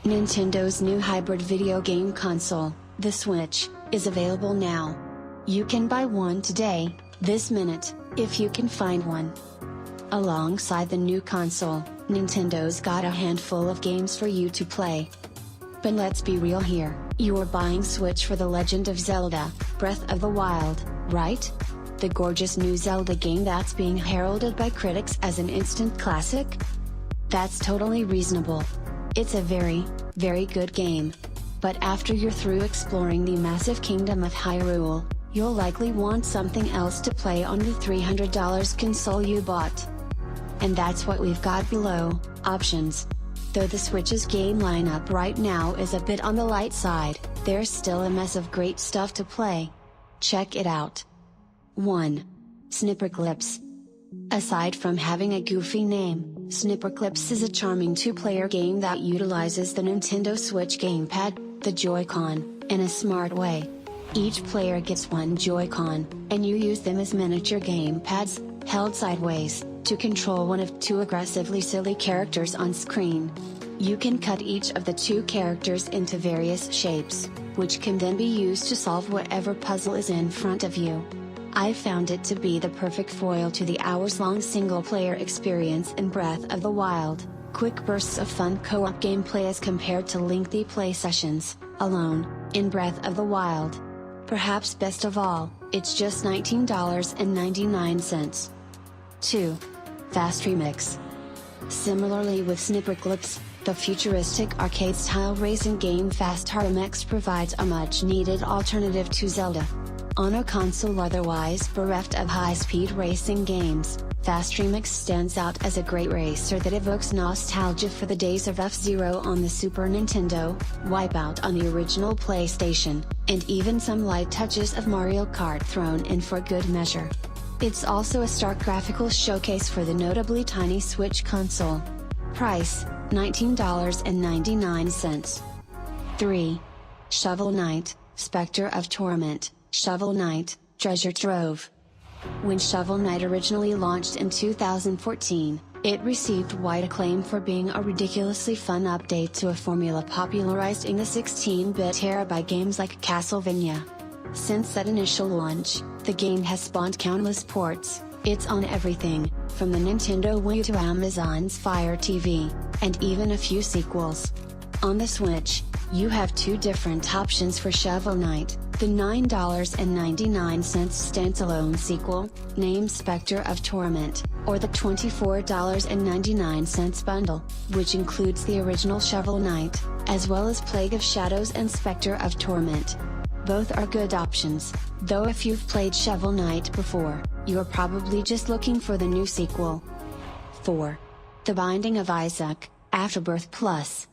Nintendo's new hybrid video game console, the Switch, is available now. You can buy one today, this minute, if you can find one. Alongside the new console, Nintendo's got a handful of games for you to play. But let's be real here, you're buying Switch for The Legend of Zelda, Breath of the Wild, right? The gorgeous new Zelda game that's being heralded by critics as an instant classic? That's totally reasonable. It's a very, very good game. But after you're through exploring the massive kingdom of Hyrule, you'll likely want something else to play on the $300 console you bought. And that's what we've got below, options. Though the Switch's game lineup right now is a bit on the light side, there's still a mess of great stuff to play. Check it out. 1. Snipperclips. Aside from having a goofy name, Snipperclips is a charming two-player game that utilizes the Nintendo Switch gamepad, the Joy-Con, in a smart way. Each player gets one Joy-Con, and you use them as miniature gamepads, held sideways, to control one of two aggressively silly characters on screen. You can cut each of the two characters into various shapes, which can then be used to solve whatever puzzle is in front of you. I found it to be the perfect foil to the hours-long single-player experience in Breath of the Wild, quick bursts of fun co-op gameplay as compared to lengthy play sessions, alone, in Breath of the Wild. Perhaps best of all, it's just $19.99. 2. Fast Remix. Similarly with Snipperclips, the futuristic arcade-style racing game Fast Remix provides a much-needed alternative to Zelda. On a console otherwise bereft of high-speed racing games, Fast Remix stands out as a great racer that evokes nostalgia for the days of F-Zero on the Super Nintendo, Wipeout on the original PlayStation, and even some light touches of Mario Kart thrown in for good measure. It's also a stark graphical showcase for the notably tiny Switch console. Price, $19.99. 3. Shovel Knight, Spectre of Torment. Shovel Knight, Treasure Trove. When Shovel Knight originally launched in 2014, it received wide acclaim for being a ridiculously fun update to a formula popularized in the 16-bit era by games like Castlevania. Since that initial launch, the game has spawned countless ports. It's on everything, from the Nintendo Wii to Amazon's Fire TV, and even a few sequels. On the Switch, you have two different options for Shovel Knight. The $9.99 standalone sequel, named Spectre of Torment, or the $24.99 bundle, which includes the original Shovel Knight, as well as Plague of Shadows and Spectre of Torment. Both are good options, though if you've played Shovel Knight before, you're probably just looking for the new sequel. 4. The Binding of Isaac, Afterbirth Plus.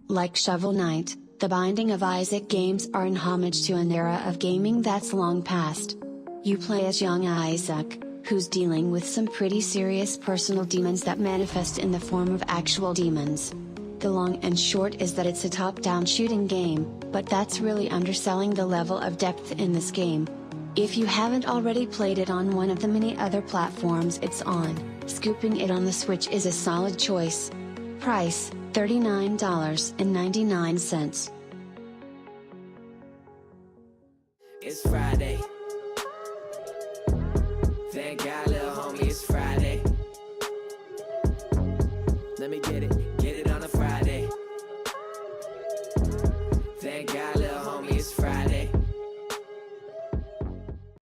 Like Shovel Knight, the Binding of Isaac games are an homage to an era of gaming that's long past. You play as young Isaac, who's dealing with some pretty serious personal demons that manifest in the form of actual demons. The long and short is that it's a top-down shooting game, but that's really underselling the level of depth in this game. If you haven't already played it on one of the many other platforms it's on, scooping it on the Switch is a solid choice. Price, $39.99. It's Friday. Thank God, little homie, it's Friday. Let me get it.